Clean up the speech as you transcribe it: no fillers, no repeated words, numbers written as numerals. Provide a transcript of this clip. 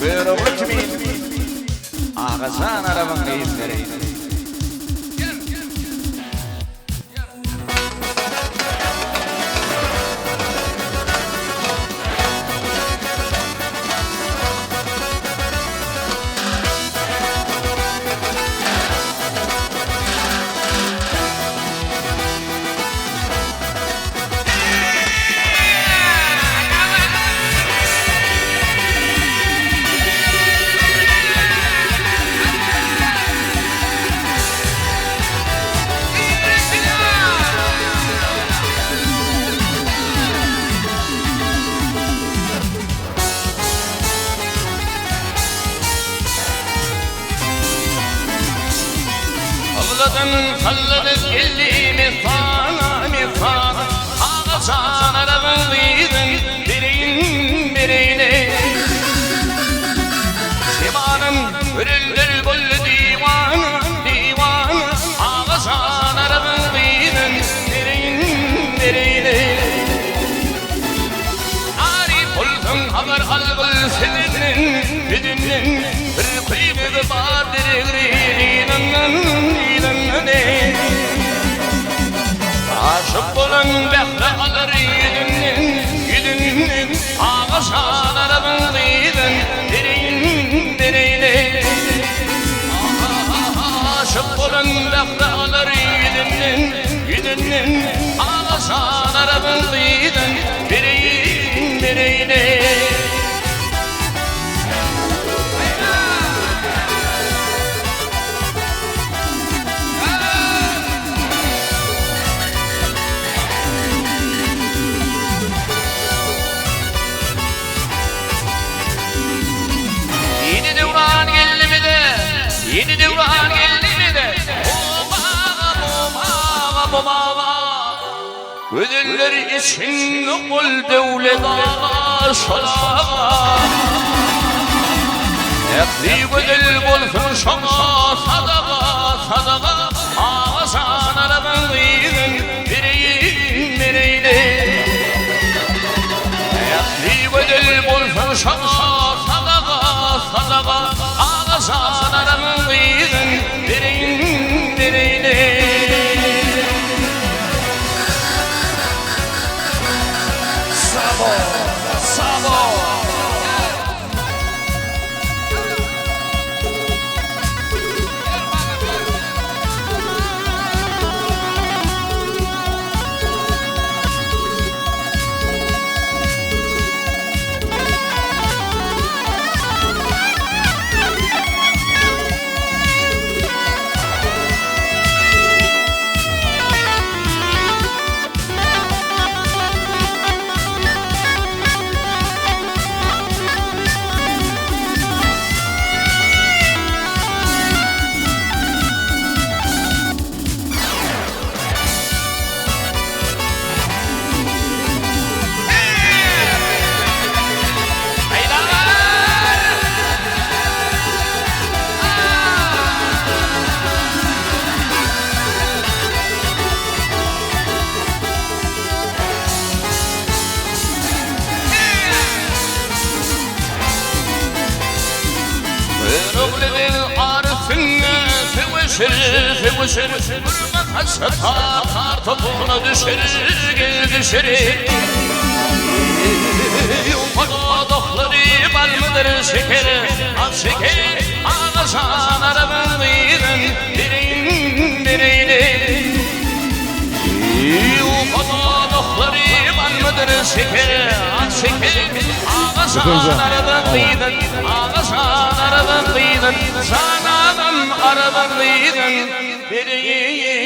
Buyurun kimin? Ağasan arabanın izleri. Salladık elimi sana Ağaçan arabalıydın birine Sivanın ürüldür bollü divan Ağaçan arabalıydın birine Arif oldun haber algıl senin Güdünün bir kıyımı vardır Aşık olan behre alır yüdünün Ağaçan arabalıydın birine Aşık olan behre alır yüdünün Ağaçan arabalıydın birine Yeni devran geldi mi de Baba Ödüller için kul devlet aşağı Ekli ödül bulsun şama sadaka Ağaçan arabalıydın birine Ekli ödül bulsun şama sadaka Ağaçan arabalıydın birine Sabo Sevişir Vurma kaçta kar topuna düşer Ufak dokları bal mıdır şeker şeker Ağaçan arabalıydın birine Ufak dokları bal mıdır şeker Ağaçan arabalıydın Ağaçan arabalıydın Sana adam arabalıydın birine